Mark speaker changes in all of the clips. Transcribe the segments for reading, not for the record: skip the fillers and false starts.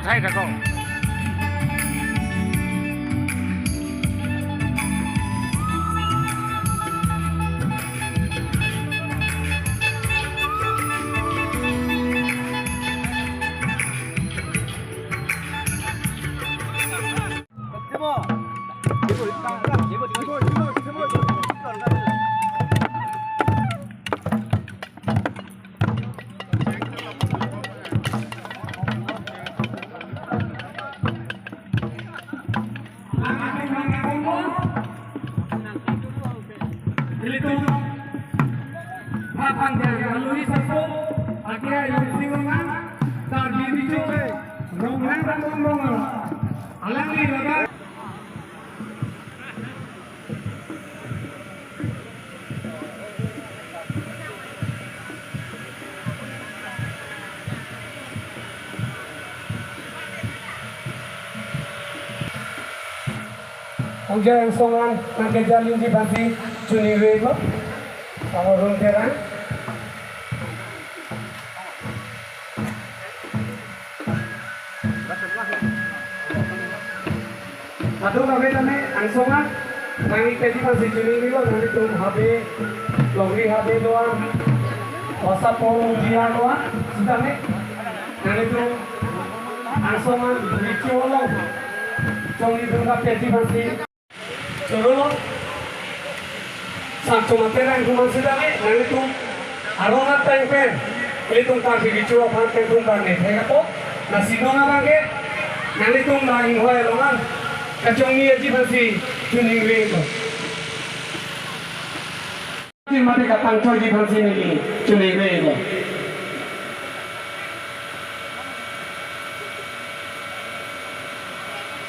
Speaker 1: ใช่กันก็
Speaker 2: Hujan songan nak jalin di basi cuni rego, sama runteran. Aduh kami tadi ansongan, nanti tadi basi cuni rego nanti tu habe, longri habe doang, WhatsApp orang dia doang, sudah ni, nanti tu ansongan video long, cuni rego tadi basi. Solo santo materan kuman sedang nanti tu arona tangpen itu kaki bicara pantai tu kan ni hega po nasi dona bangke nanti tu main hoy longan kacang ni aja masih tuning rego ni mati katang coy di masih ni tuning rego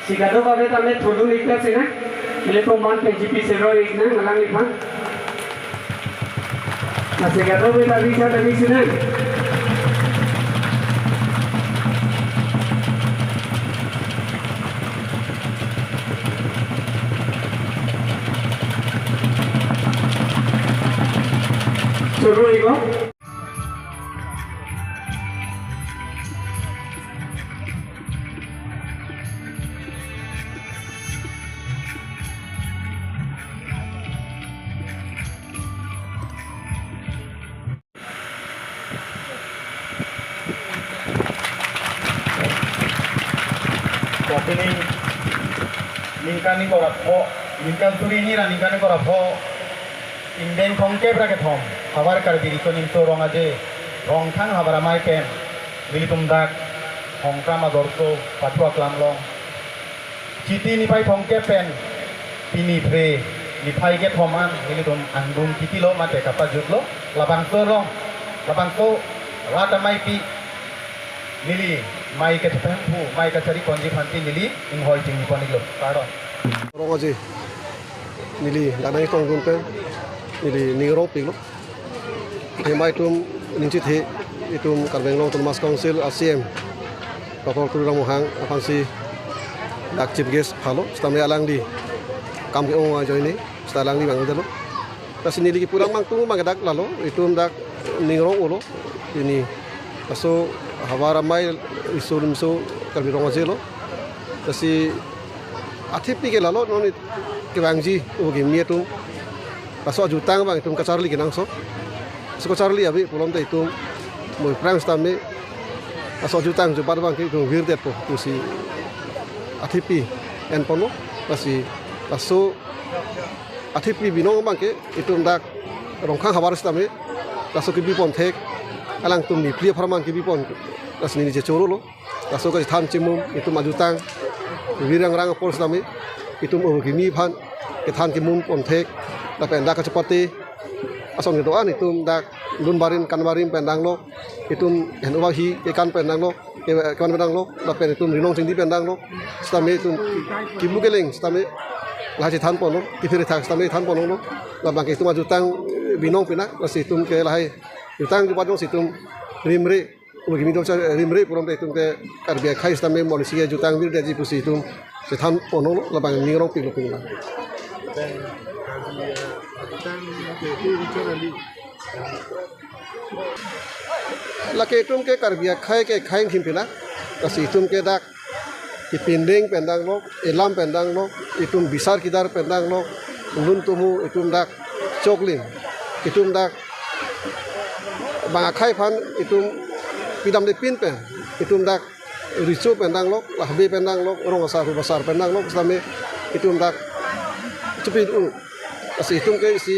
Speaker 2: si kado bagai tamet thulu nikah sih na Ini pemain PGP Seroy na malang lima. Masih kata kita bisa dari sini. Suruh iko.
Speaker 3: ini ningkani korapho ningkan turi ni ra ningkani korapho inden thongke brake thong habar kar diri ko nim to ronga je rong thang habara mai ken bilitum dak hongka ma dorko patwa klam long chiti ni pai thongke pen pini pre ni pai ke thoman bilitum andum kiti lo mate kapa jutlo labang to rong labang to wata mai pi nili mai ke tempu mai ke cari konji phanti nili inghoi tingi koniglo karo
Speaker 4: rong aje nili danai tong gun pe nili ningro piglo mai tum ninchit he itum karbeng long Thomas Council ACM Dr. Kurang Mohang afansi dak chief guest halo stamai alang di kam ke ong ajo ini stalang di bang dalo tas nili ki purang mang tung mang dak lalo itum dak ningro ulo ini aso hawara mai isu kalbi rong aje lo tasi atipi ke lalo noni ke bangji ugi mietu paso jutang bang itum kacarli kinang so kacarli abi pulom te itum moi prang stame paso jutang jupat bang ke itum virtet po tusi atipi en pono tasi paso atipi binong bang ke itum dak rongkhang hawara stame paso ke bipon thek alang tum ni plia farman ke bipon tas ni je choro lo taso ka tham chimum itu majutang wirang rang pol stami itu mo gimi phan ke than ke mum pon thek ta pen da ka chapati asong ke doan itu dak lun barin kan barin pendang lo itu hen wa hi ke kan pendang lo ke kan pendang lo da pen itu rinong sing di pendang lo stami itu kibu keleng stami la je than pon lo ki phire thak stami than pon lo la bang ke itu majutang binong pina situm ke lahai jutang di padong situm rimre ugi mi docha rimre purom te tum ke karbia khai stame monisia jutang bir deji pusi tum se than pono la bang nirong ping ping la
Speaker 3: jutang ke ti bicara li
Speaker 4: laki itum ke karbia khai khimpina kasi itum ke dak ipinding pendang lok elam pendang lok itum bisar kidar pendang lok lun tumu itum dak choklin itum dak bang khai phan itum pidam de pin pen itum dak ricu pendang lok lahbe pendang lok rong asar besar pendang lok same itum dak cepit kasi itum ke si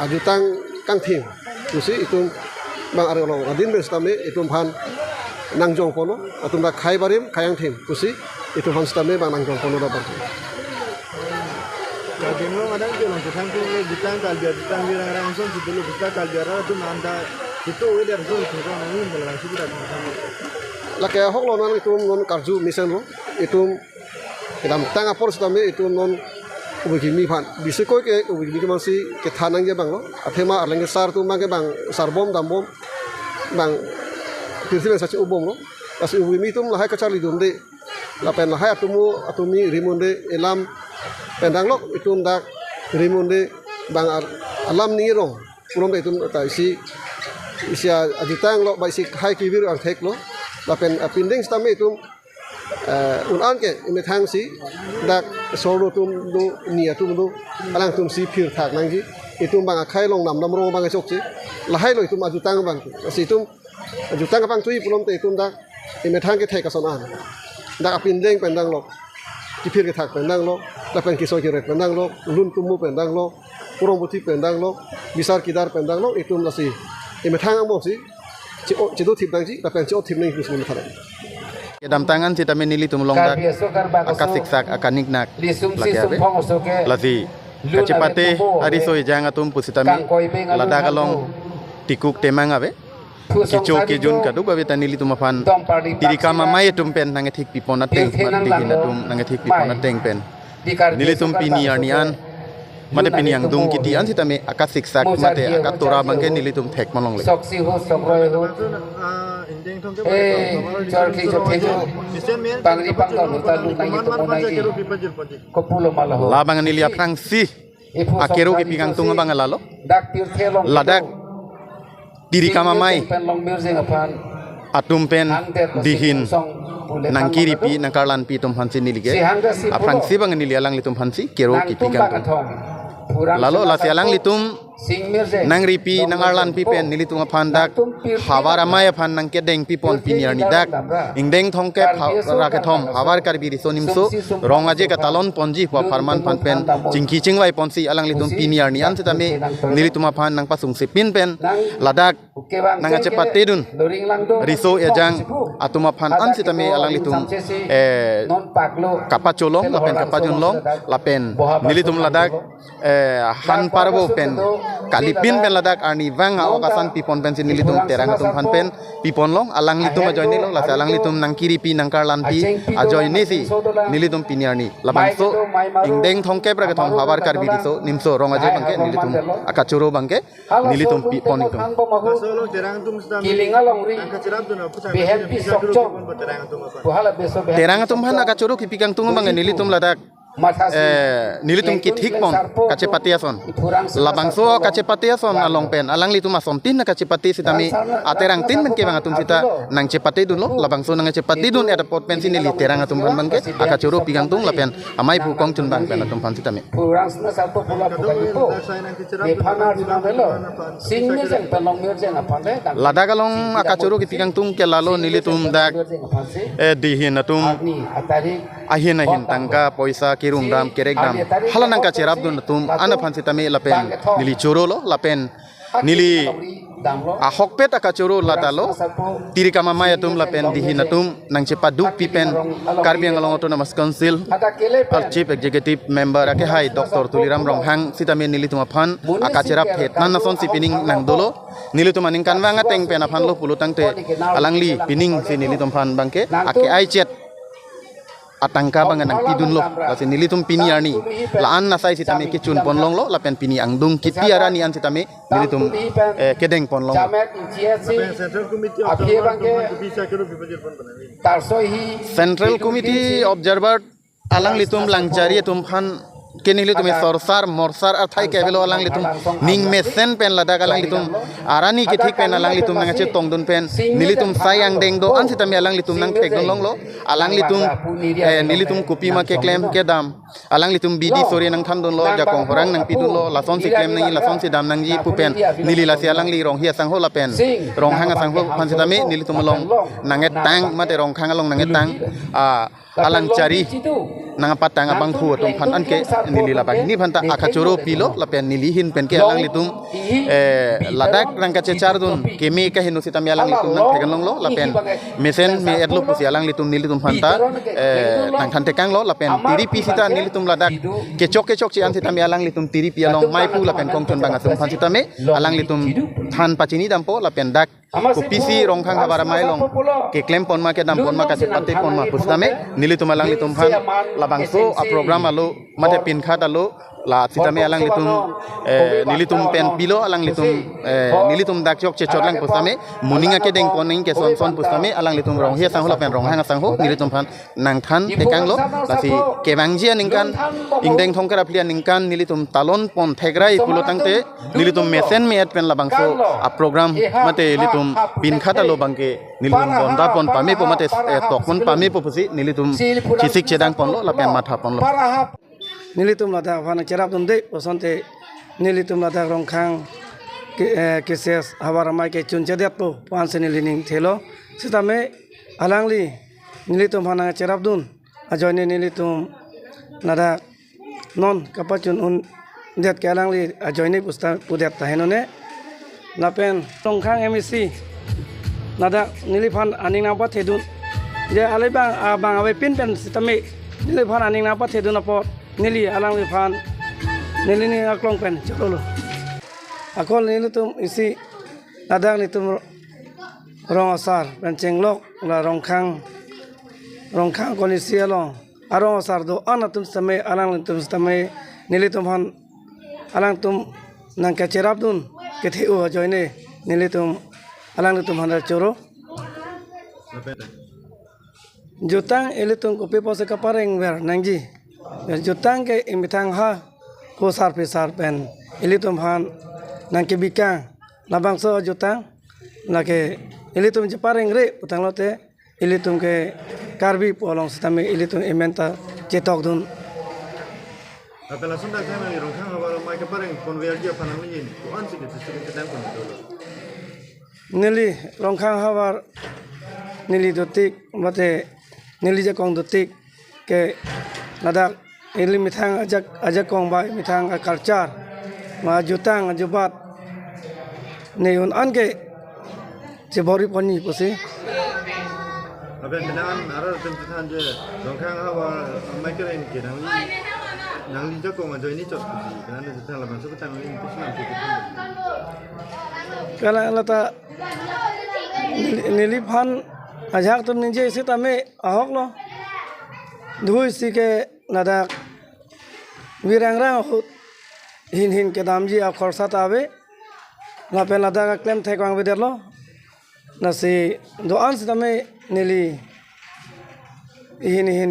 Speaker 4: ajutang kang thim kusi itum bang are lo adin ben same itum phan nangjong pono atum dak khai barim khayang thim kusi itum phan same bang nangjong pono da bar
Speaker 3: Kadang kadang tu orang kita tu bukan kaljar, kita ambil orang langsung kita lu bukan kaljar tu nanda itu udah tu kita ni melangsung kita.
Speaker 4: laki hok lo nan itum non karju misen lo itum kedam tang apor same itum non ubegi mi phan bisi ko ke ubegi mi mansi ke thanang ge bang lo athema arlenge sar tu ma ke bang sar bom dam bom bang pirsi sa ubom lo as ubegi mi tum lahai kachali dum de la pen lahai atumi rimunde elam pendang lok itum dak rimunde bang alam ni rong purom itum ta isi ajitang lo ba isi hai kibir ang thek lo la pen pinding stam itum unan ke imethang si dak solo tum do nia tum do alang tum si phir thak nang ji itum bang khai long nam nam ro bang chok ji la hai lo itum ajutang bang si tum ajutang bang tui purom te itum dak imethang ke thek ka son an dak pinding pendang lo kipir ke thak pendang lo la pen kiso ke rek pendang lo lun tumu pendang lo purom buti pendang lo bisar kidar pendang lo itum la si imethang ang mo si ci do thip dang ji la pen ci o thip ning kus ni thara
Speaker 1: Kedam tangan si tamen nili tumulong dak akasik sak akanik nak lati kacepate ariso ijang atum pusitami lada kalong tikuk temang abe kicho kijun kadu babe tanili tumafan tirika mamai tumpen nange thik pipona teng digina tum nange thik pipona teng pen nili tum pini arnian mate pini yang dung kiti an si tame akasik sak mate akatora bangke nili tum thek malong le
Speaker 2: soksi ho sokroi ho charki jo phejo bangri pangka luta lu nang itu monai ko pulo malaho
Speaker 1: la bang nili aprang si akero ki pingang tunga bang lalo
Speaker 2: dak pir thelong
Speaker 1: ladak tirika mamai
Speaker 2: pen long music apan
Speaker 1: atum pen dihin nang kiri pi nang karlan pi tum hansi nilige aprang si bang nili alang litum hansi kero ki pingang tum lalo la sialang litum nang ripi nang arlan pi pen nili tunga phandak hawar amai phan nang kedeng pi pon piniar ni dak ingdeng thongke ra ke thom hawar kar bi risonimso rongaje ka talon ponji wa farman phan pen chingki chingwai ponsi alang litum piniar ni an setame nili tuma phan nang pasung se pin pen ladak nang cepat tedun riso ejang atuma phan an setame alang litum kapacholong lapen kapajunlong lapen nili tum ladak han parbo pen kalipin pen ladak arni wanga okasan pipon pen sinili tum terang tum han pen pipon long alang litum ajoy ni long la alang litum nang kiri pi nang karlan pi ajoy ni si nilitum piniarni labang so ingdeng thongke pra thong habar kar bi so nimso rong aje bangke nilitum akachuro bangke nilitum pipon itum
Speaker 3: Solo terang tum
Speaker 2: kilinga long ri behem pi sokcho buhala beso behem
Speaker 1: terang tum han akachuro kipikang tung bangke nilitum ladak nilitum kithik pon kacepatiason labangso kacepatiason along pen alang litum asom tin na kacepati sitami aterang tin men ke bang atum sita nang cepati dun lo labangso nang cepati dun ada pot pen sini li terang atum ban bangke akachuro pigang tung lapen amai bu kong chun bang pen atum pan sitami
Speaker 2: kurang na salpo pula bukan ipo de phana dina melo sing me jeng pelong mir jeng apan le
Speaker 1: ladagalong akachuro kipigang tung ke lalo nilitum dak dihin atum
Speaker 2: ni atari
Speaker 1: ahin tangka poisa kirung dam kerek dam halanang ka cerap dun tum ana phansi tame lapen nili choro lo lapen nili ahok pet aka choro latalo tirika mamaya tum lapen dihinatum nang cepa duk pipen karbiang along autonomous council our chief executive member ake hai dr tuliram ronghang sitame nili tuma phan aka cerap het nan nason sipining nang dolo nili tuma ning kanwanga teng pena phan lo pulutang te alangli pining si nili tum phan bangke ake ai chet atangka bangan nang pidun lo kasi nilitum piniarni laan nasai sitame kicun ponlong lo lapen pini angdung kitiara ni an sitame nilitum kedeng ponlong
Speaker 3: Central Committee bisa kero bipajir pon
Speaker 1: Central Committee observer alang litum langcari tum phan ke nili tum sorsar morsar ar thai ke belo alang litum ning mesen pen ladak alang litum arani ke thik pen alang litum nang che tongdun pen nili tum sayang deng do an sitam alang litum nang pek dong long lo alang litum nili tum kopi ma ke klem ke dam alang litum bidi sore nang tham don lo ja kong horang nang pidun lo la son si klem nang la son si dam nang ji pu pen nili la si alang li rong hia sang ho la pen rong hang sang ho pan sitame nili tum long nang et tang ma te rong khang along nang et tang alang cari nang patang abang khu tum phan an ke nili la bang ni phan ta akachoro pilo la pen nili hin pen ke alang litum ladak rang ka chechar dun ke me ka hinu sitam alang litum nang thegan long lo la pen mesen me etlo pusi alang litum nili tum phan ta nang than te kang lo la pen tiri pi sita nili tum ladak ke chok chi an sitam alang litum tiri pi along mai pu la pen kong chon bang asum phan sitame alang litum than pachini dampo la pen dak ko pisi rong khang habara mai long ke klem pon ma ke dam pon ma ka sepate pon ma pusame nili tum alang litum phan la bangso a program alo mate pin khat alo la sitame alang litum nilitum pen pilo alang litum nilitum dak chok che chotlang pusame muninga ke deng pon ning ke son pusame alang litum rong hia sang ho la pen rong hang sang ho nilitum phan nang than te kang lo la si ke bangjia ningkan ingdeng thongkara plian ningkan nilitum talon pon thegrai pulo tangte nilitum mesen me at pen la bangso a program mate litum pin khat alo bangke nilitum bonda pon pame po mate tokon pame po pusi nilitum chisik chedang pon lo la pen matha pon lo
Speaker 5: nilitum ladak phana cherap dum dei posonte nilitum ladak rongkhang ke ses hawaramai ke chunche dep po panse nilining thelo sitame alangli nilitum phana cherap dun ajoine nilitum ladak non kapachun un det ke alangli ajoine pusta pudep tahenone lapen rongkhang mec ladak niliphan aning na pa thedun je alebang abang awe pin pen sitame niliphan aning na pa thedun apot nili alang liphan nili ni aklong pen cholo akol nili tum isi ladak ni tum rong asar pen chenglok la rongkhang konisia long arong asar do anatum same alang tum same nili tum han alang tum nang ka cherap dun ke theu joine nili tum alang tum han choro jutang elitung kopi pose kapareng ber nangji jutang ke imitang ha ko sar pen elitum han nang ke bikang labang so jutang na ke elitum jepareng re utang lote elitum ke karbi polong sitame elitum ementa cetok dun
Speaker 3: apela sunda kama ni rong khang habara mai ke pareng konver dia panang ni ko an sik ke tan kon do
Speaker 5: nili rongkhang habar nili dotik mate nili je kong dotik ke ladak ili mithang ajak kong bai mithang culture ma jutang ajubat ne un an ke jebori poni pusi
Speaker 3: aben tenan arar tem tan je rong khang hawa mai ke ren ke nang li je kong ajoi ni chot kan de tan la ban so tan ni pusna ke
Speaker 5: kala lata nili phan ajak tum ninje sitame ahok lo dhui si ke ladak wirangrang hin ke damji a khorsa tabe la pe ladak klem thekwang bederlo na si do an sitame nili hin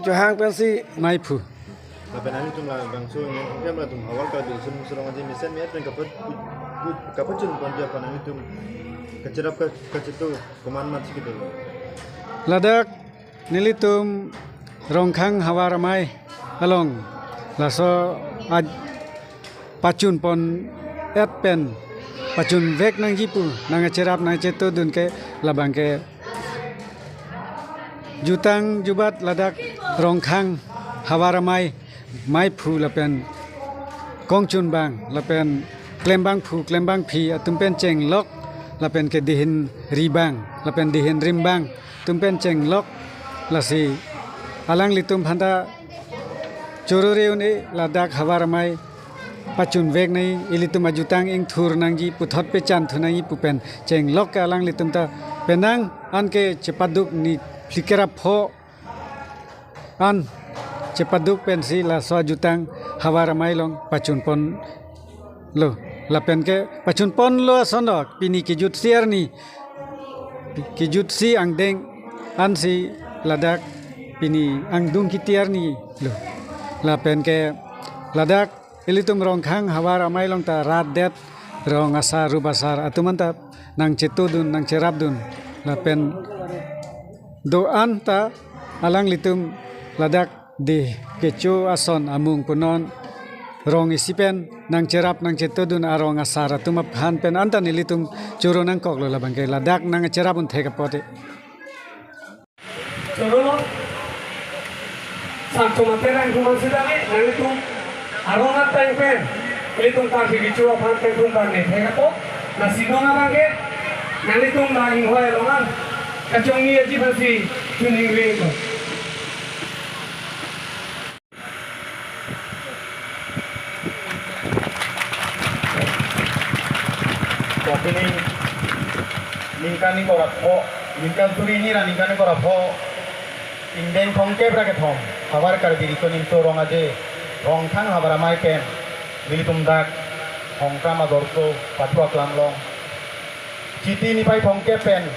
Speaker 5: johang pensi
Speaker 1: maipu
Speaker 3: aben ani tum la bang so ni kem la tum awal ka du sun surong aje mesen me pen kapet chun kon dia panang tum kecerap ke situ koman mat situ
Speaker 6: ladak nilitum rongkhang hawaramai along laso aj pachun pon et pen pachun vek nang jipu nang cerap nang cetu dun ke labang ke jutang jubat ladak rongkhang hawaramai mai phu lapen kongchun bang lapen klembang phu klembang phi atumpen cheng lok lapen ke dihin ribang lapen dihin rimbang tumpen cheng lok lasi alang litum phanda chorore une ladak hawaramai pachun vek nei ilitum ajutang ing thur nangji puthot pe chan thunai pupen cheng lok ka alang litum ta penang anke chepaduk ni flikera pho an cepaduk pensi la so jutang hawaramai long pachun pon lo lapen ke pachun pon lo sondok pini ki jut siar ni ki jut si ang deng an si ladak pini ang dung ki tiar ni lo lapen ke ladak ilitum rongkhang hawar amai long ta rat det rong asar rubasar atumanta nang cetudun nang cerabdun lapen doan ta alang litum ladak di kecu ason amung punon rong isipen nang cerap nang cetudun arong asar atumap han pen anta nilitum curo nang kok lo labang ke ladak nang cerabun theka pote
Speaker 2: Solo Santo Matera yang kumang sidame nang itung arongat tayong pen itong kasi gichua pan tayong karne theka po na sino na bangke nang itong lahing hoy longan kachong niya jibasi tuning ringo
Speaker 3: Kopini ningkani korat ho ningkan turi ni ra ningkani korat ho indeng thongke brake thom habar kar diri ko nim to rong aje rong thang habar amai pen bilitum dak hongka ma dorko patwa klamlong chiti ni pai thongke pen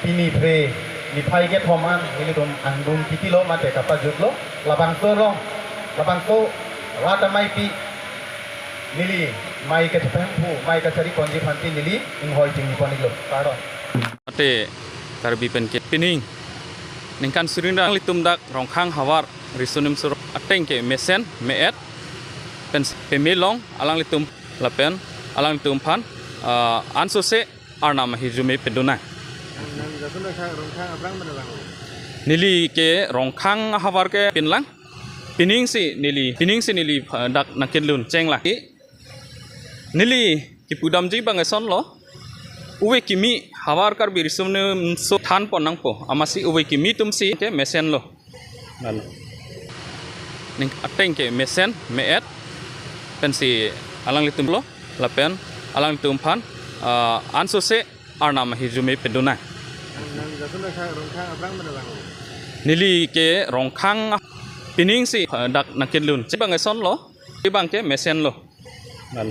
Speaker 3: pini pre ni pai ke thoman bilitum andum kiti lo mate kapa jutlo labang to rong labang to wata mai pi nili mai ke thempu mai ka sari konji phanti nili inghoi jingi poniglo karo
Speaker 7: ate tarbi pen ke pining ningkan surindang litum dak rongkhang hawar risunim sur ateng ke mesen meet pen pemelong alang litum lapen alang litum phan anso se arnam hijume peduna nili ke rongkhang hawar ke pinlang pining si nili dak nakelun cengla nili kipudam ji bangason lo uwe kimi hawar kar birisumne so than ponang po amasi uwe kimi tumsi ke mesen lo nan ning ateng ke mesen meet pensi alang litum lo lapen alang litum phan anso se arnam hijume peduna nili ke rongkhang pining si dak nakelun bangason lo bang ke mesen lo nan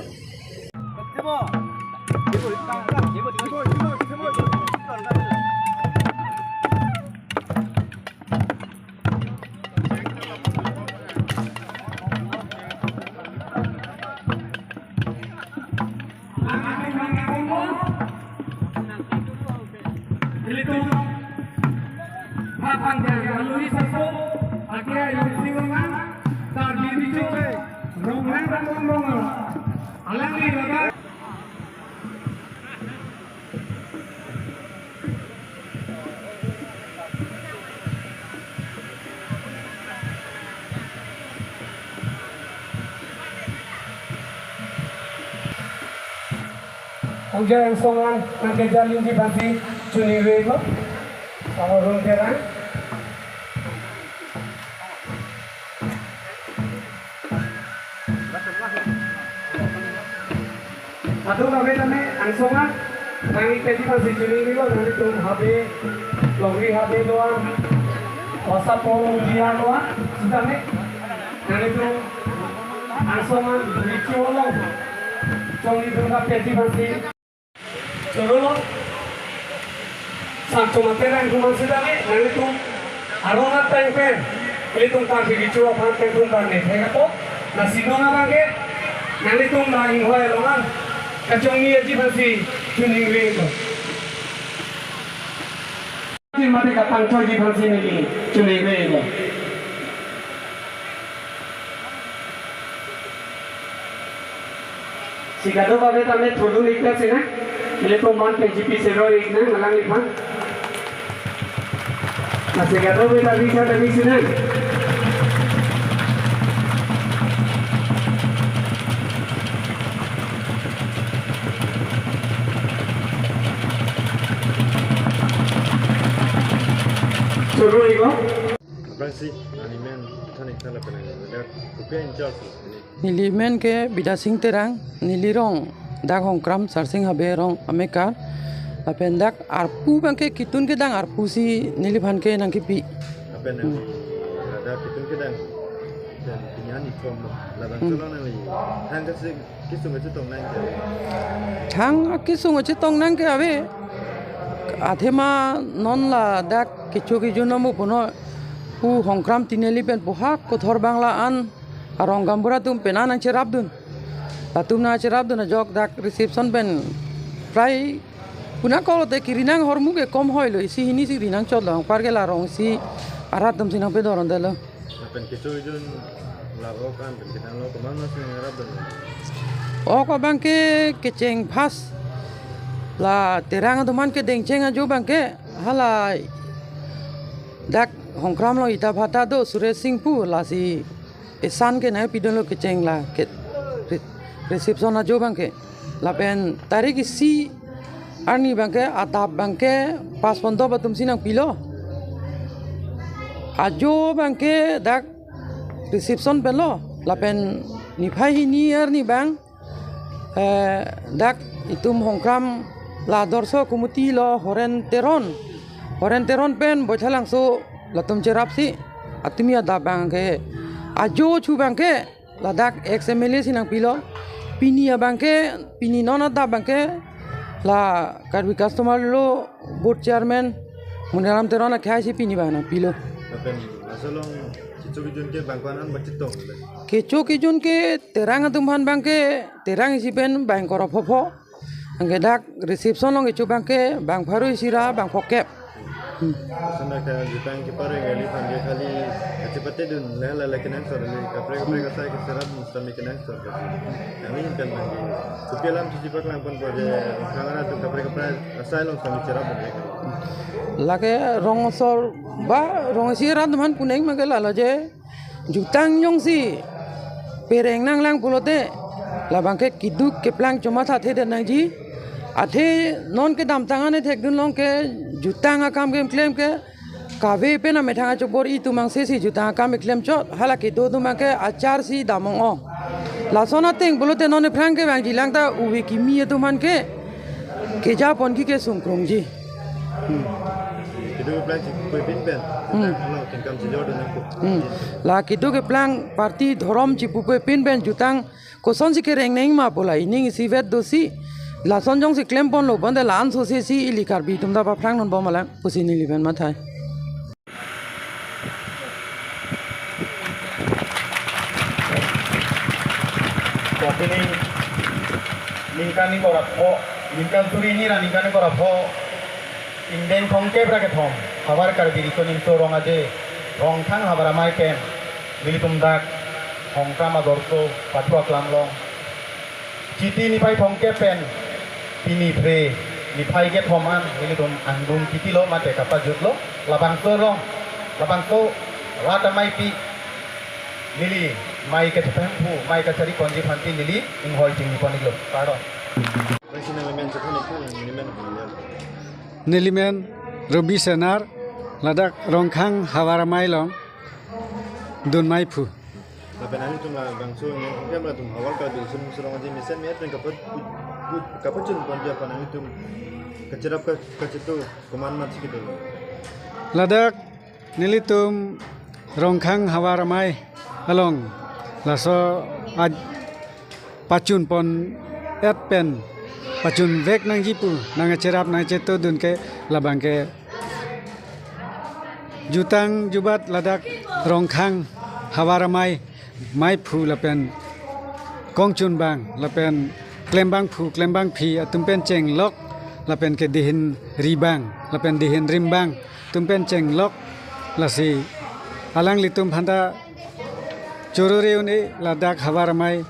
Speaker 2: Uja yang songan nang kejalin di basi cuni rego sama rong terang Aduh kami tane ang songan nang ipedi basi cuni rego nang tum habe logri habe doang wasa pong dia doang sudah me nang itu ang songan bici olong cuni rego pedi basi Solo Santo Matera yang kumang sidame nang itung arongat tayong pen itong kasi gichua pan tayong karne theka po na sino na bangke nang itong lahing hoy longan kachong niya jibasi tuning ringo mati katang choy jibasi nili tuning ringo Sigado babe tame thodu nikta sina Ile to man pe GP zero ek na malang lipan. Masih kado be tadi saya tadi sini. Suruh ibu.
Speaker 8: Bangsi, animen, tanik tala penang. Ada kupen jauh.
Speaker 5: Nilimen ke bidasing terang nilirong dak hongkram sarsing habe rong amekar apendak arpu bangke kitun ke dang arpu si niliphan ke nang kipi
Speaker 8: Apen ada kitun kedang dan pinyan ikom labang tulang nali. Hang kasi kisung itu tong nang ke.
Speaker 5: thang kisung ache tong nang ke ave athema non la dak kichu ki juno mu puno pu hongkram tineli pen pohak ko thor bangla an
Speaker 9: arong gambura tum penan ang cerap dun tum na cerap dun jok dak reception pen prai puna kolo te kirinang hormu ke kom hoilo isi hini si rinang chot long par ke la rong si arat tum sinang pe doron de lo
Speaker 8: Lapen kitu jun lago kan kita lo kemana sih ngarap dan
Speaker 9: o ko bangke keceng pas la terang tuman ke dengceng ajo bangke halai dak hongkram lo ita phata do Suresh Singh pu la si esan ke na pidon lo keceng la ke reception ajo bangke la pen tarik si arni bangke atap bangke pas ponto batum sinang pilo ajo bangke dak reception pelo la pen ni phai ni arni bang dak itum hongkram la dorso kumuti lo horen teron pen bochalang so latum cerap si atumi ada bangke ajo chu bangke la dak XMLA sinang pilo pini bangke pini nona da bangke la karbi customer lo board chairman munaram terona khai si pini bana pilo
Speaker 8: lapen asalong kitu jun ke bangkuanan bacito
Speaker 9: kecho kijun ke terang tumhan bangke terang isi pen bang koro phopho angke dak reception long kecho bangke bang pharu isira bang phokep
Speaker 8: sana ka jutang ke pare gali pange kali cepete dun lela lekenan sor le kapre kapre kasai ke serat mustami kenan sor kami kan lagi supialam cici pak lampun proje kangana tu kapre kapre asai long kami cerap mereka
Speaker 9: lake rong sor ba rong isira tumhan puneng mangke la je jutang yong si pereng nang lang pulote la bangke kiduk ke plang cuma tha the nang ji athe non ke dam tangane thek dun long ke jutang akam ke claim ke kawe pe na methanga chopor I tumang se si jutang akam claim chot halaki do tumang ke achar si damong o la sona teng pulote non plang ke bang ji lang ta uwi ki mi tuman ke ja pon ki ke sungkrong ji
Speaker 8: kitu plan cipu pin pen lo tingkam sejauh dan aku
Speaker 9: la kitu ke plang parti dhorom chi pupe pin ben jutang ko son si ke reng nei ma pola ining si vet do si la son jong si klem pon lo bande lan so se si ilikar bi tum da pa plang non bo mala pusini liben ma thai
Speaker 3: ini ningkani korak ho ningkan turi ni ra ningkani korak ho Inden kongke brake thom habar kar diri ko nim to rong aje rong thang habar amai ken mili tum dak hong kama dorko patwa klam long chiti ni pai thongke pen pini pre ni pai ke thoman mili tum andum kiti lo mate kapa jutlo labang so rata mai pi mili mai ke thempu mai ka chari konji phanti mili ing hoi jing ni koniglo paro
Speaker 8: masih nalaman sekarang itu nilimen
Speaker 6: Nilimen Robi Senar ladak rongkhang hawaramai long dun mai phu
Speaker 8: lapen ani tum la bangsu yang dia tum awal ka dun sum surong aja misen met dan kapot jun pon dia pan ani tum kecerap ke situ kuman mat gitu
Speaker 6: ladak nilitum rongkhang hawaramai along laso aj pacun pon et pen pacun vek nang jipu nang cerap nang ceto dun ke labang ke jutang jubat ladak rongkhang hawaramai mai phu lapen kongchun bang lapen klembang phu klembang phi atumpen cheng lok lapen ke dihin ribang lapen dihin rimbang tumpen cheng lok lasi alang litum phanda chororeu ni ladak hawaramai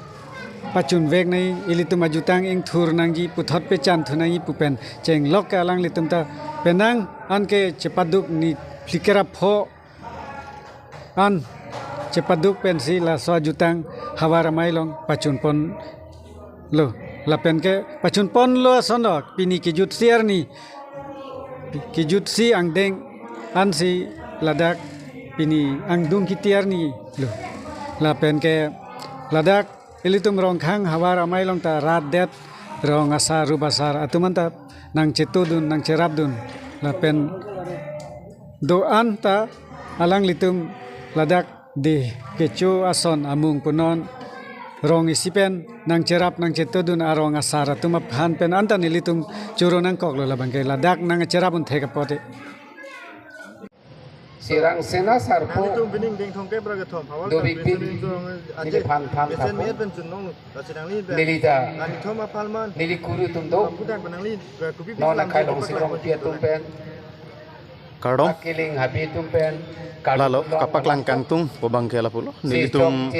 Speaker 6: pacun vek nai ilitum ajutang ing thur nangji puthot pe chan thunai pupen cheng lok ka lang litum ta penang an ke chepaduk ni flikera pho an chepaduk pen si la so ajutang hawaramai long pacun pon lo la pen ke pacun pon lo sonok pini ki jut siar ni ki jut si ang deng an si ladak pini ang dung ki tiar ni lo la pen ke ladak ilitum rongkhang hawaramai long ta rat det rong asar rubasar atumanta nang cetudun nang cerabdun la pen doan ta alang litum ladak di kecu ason amung punon rong isipen nang cerap nang cetudun arong asar atumap han pen anta nilitum curo nang kok lo labang ke ladak nang cerabun thekapote
Speaker 2: sirang sena sarpo
Speaker 8: Kami tu bining deng thong ke braga thom hawal
Speaker 2: Do
Speaker 8: ka
Speaker 2: big
Speaker 8: besen
Speaker 2: big.
Speaker 8: itu
Speaker 2: Nili
Speaker 8: aje
Speaker 2: pan
Speaker 8: besen
Speaker 2: kapo.
Speaker 8: me pen chun nong la sedang li
Speaker 2: Nilida.
Speaker 8: ani thom apalman
Speaker 2: nili kuru tumdo
Speaker 8: budak benang li kupi
Speaker 2: no na kai long sirong pia tumpen
Speaker 1: Kardom
Speaker 2: akiling habi tumpen
Speaker 1: lalo kapak langkang tung pobang ke lapulo nilitum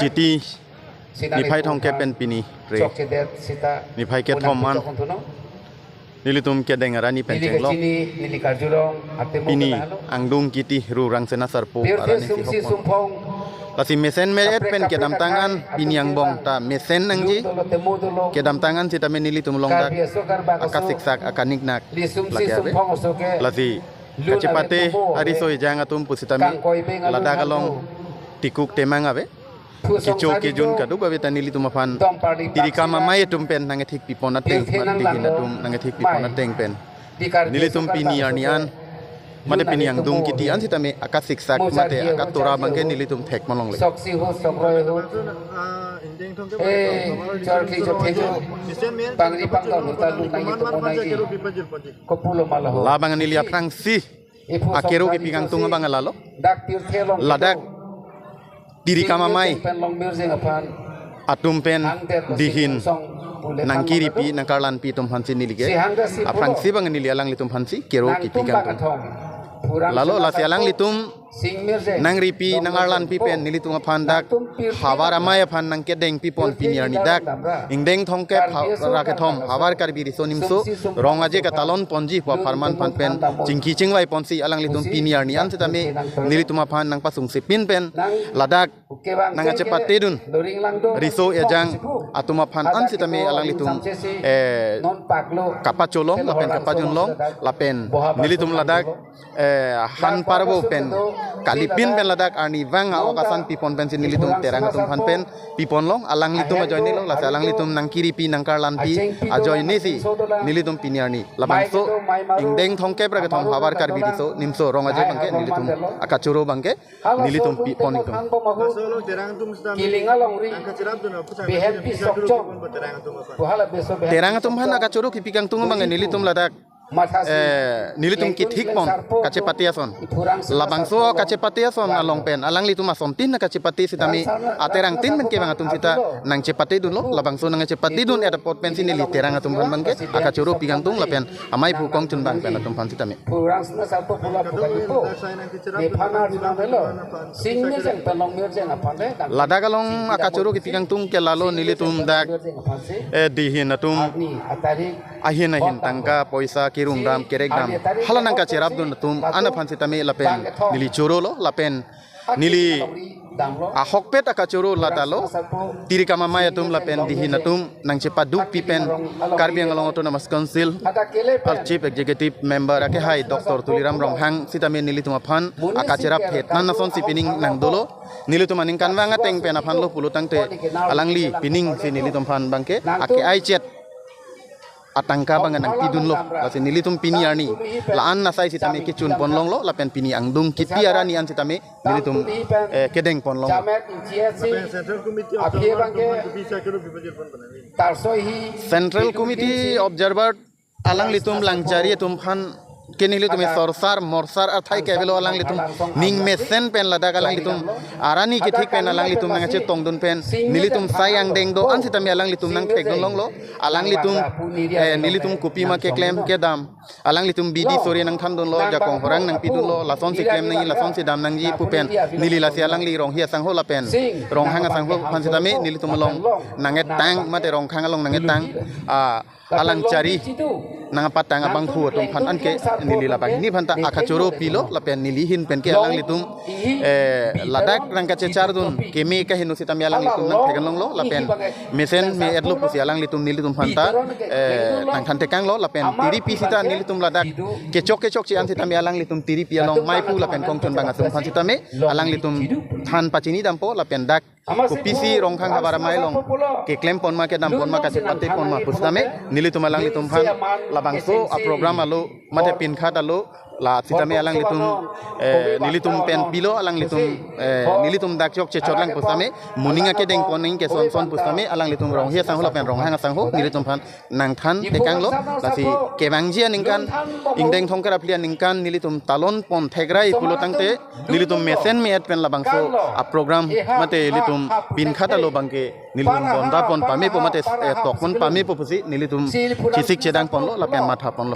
Speaker 1: jiti ni phai thong ke pen pini re
Speaker 2: chok che det sita
Speaker 1: ni phai ke thoman nilitum ke dengara ni pen chenglok
Speaker 2: nili karjulong ate mo
Speaker 1: pini angdung kiti ru rang sena sarpo arani si
Speaker 2: sumsi
Speaker 1: hokon
Speaker 2: sumpong
Speaker 1: lasi mesen meret pen ke dam tangan pini ang bong ta mesen nangji
Speaker 2: dolo temo dolo
Speaker 1: ke dam tangan si ta nilitum long dak
Speaker 2: biaso kar ba
Speaker 1: aka siksak aka niknak
Speaker 2: li sumsi
Speaker 1: laki abe
Speaker 2: sumpong soke
Speaker 1: lasi kacipate hari so jang atum pusitami lada kalong tikuk temang abe kicho ke jun kadu babe tanili tumafan tiri kama mai tumpen nange thik pipona teng mat dihin atum nange thik pipona teng pen nili tum pini arnian mate pini ang dung kiti an sitame aka siksak mate aka tora bangke nili tum thek malong le
Speaker 2: soksi ho sokroy ho
Speaker 8: deng thong ke
Speaker 2: char ki jo thejo
Speaker 8: besen me
Speaker 2: pangri pangdol ta lu nai to monai di
Speaker 8: pipajir pati
Speaker 2: kopulo malaho
Speaker 1: labang nili aprang si akero ke pigang tunga bangalalo
Speaker 2: dak tir thelong
Speaker 1: ladak tiri kama mai
Speaker 2: pen long mir jeng apan
Speaker 1: atum pen dihin nang kiri pi nang karlan pi tum hansi nilige aprang si bang nili alang litum hansi kero ki pigang tum lalo la sialang litum
Speaker 2: sing mir jeng
Speaker 1: nang ripi nang arlan pi pen nili tunga phandak hawara maya phan nang ke deng pi pon pi ni dak ingdeng thong ke ra ke thom hawar kar bi riso nimso ronga je ka talon ponji wa farman phan pen chingki chingwai ponsi alang litum pi ni arni an setame nili tuma phan nang pasung si pin pen ladak nang cepat tedun
Speaker 2: doring lang do
Speaker 1: riso ejang atuma phan an setame alang litum
Speaker 2: non paklo
Speaker 1: kapacholong lapen kapajunlong lapen nili tum ladak han parbo pen kalipin pen ladak arni wanga okasan pipon pen sin nilitum terang tum han pen pipon long alang litum ajoy ni long la alang litum nang kiri pi nang karlan pi ajoy ni si nilitum piniarni labang so ingdeng thongke praga thong habar kar bi so nimso rong aje bangke nilitum akachuro bangke nilitum pipon itum
Speaker 8: solo terang tum sta
Speaker 2: kilinga long ri
Speaker 8: angka cirap dun pusa
Speaker 2: behet pi sokchok
Speaker 8: terang tum apa
Speaker 2: buhala beso behet
Speaker 1: terang tum han akachuro ki pigang tung bangke nilitum ladak nilitum ki thik pon kacepati ason labang so kacepati ason along pen alang litum ason tin na kacepati sitami aterang tin men ke bang atum sita nang cepati dun lo labang so nang cepati dun ada pot pen sini li terang atum ban bangke akachuro pigang tung lapen amai bukong chun bang pen atum pan sitami
Speaker 2: kurang sna sarpo pula buka itu ni phana jina melo sing me jeng pelong mir jeng apa le
Speaker 1: ladak along akachuro ki pigang tung ke lalo nilitum dak dihin atum
Speaker 2: ni atari
Speaker 1: ahin tangka poisa kirung dam kerek dam halanang ka cerap dun tum ana phan sitami lapen nili choro lo lapen nili
Speaker 2: damlo
Speaker 1: ahokpet akachuro latalo tiri kama maya tum lapen dihinatum nang cepaduk pipen karbiang along autonomous council
Speaker 2: ada kele
Speaker 1: al chief executive member ake hai dr tuliram ronghang sitame nilitum aphan akacherap het nan nason sipining nang dolo nilitum aning kanwanga teng pen aphan lo pulutang te alangli pining si nilitum phan bangke ake ai chet atangka bangan nang pidun lo lasi nilitum pini arni laan nasai sitame ke chun pon long lo lapen pini angdung kiti arani an sitame nilitum kedeng pon long
Speaker 2: jamet injiasi
Speaker 8: central committee
Speaker 2: Abhi bangke
Speaker 8: bisa kero pipajir pon banani
Speaker 2: tarsoi hi
Speaker 1: central committee observer alang litum langchari tum phan kenili tum sorsar morsar athai kebelo alang litum ning mesen pen ladak alang litum arani ki thik pen alang litum nang che tongdun pen nilitum sayang deng do an sitami alang litum nang thek don long lo alang litum nilitum kupi ma ke claim ke dam alang litum bidi sore nang tham don lo jakong horang nang pidun lo lason si claim nang lason si dam nang ji pu pen nili la si alang li rong hia sang ho la pen rong hang sang ho phan sitami nilitum long nanget tang mate rong khang along nanget tang alang cari nang patang abang khu tum phan an ke nili la bang ni phan ta akachoro pilo la pen nili hin pen ke alang litum ladak rang ka chechar dun ke me ka hinu sitami alang litum nang thegan long lo la pen mesen me etlo pusi alang litum nili tum phan ta nang than tekang lo la pen tiri pi sita nili tum ladak ke chok chi an sitami alang litum tiri pi along mai pu la pen kong chon bang atum phan sitame alang litum than pachini dampo la pen dak ko pisi rong khang habara mai long ke claim pon ma ke dam pon ma ka sepate pon ma pusame nili tum alang litum phan labang so a program alo mate pin khat alo la sitame alang litum nilitum pen pilo alang litum nilitum dak chok che chotlang pusame muninga ke deng poning ke son son pusame alang litum rong he sang ho la pen rong hang sang ho nilitum phan nang than te kang lo la si ke bang jia ningkan ingdeng thong kara plian ningkan nilitum talon pon thegrai pulo tangte nilitum mesen me pen la bangso a program mate litum pin khata lo bangke nilitum bonda pon pame po mate tok pon pame po pusi nilitum chisik chedang pon lo la pen matha pon lo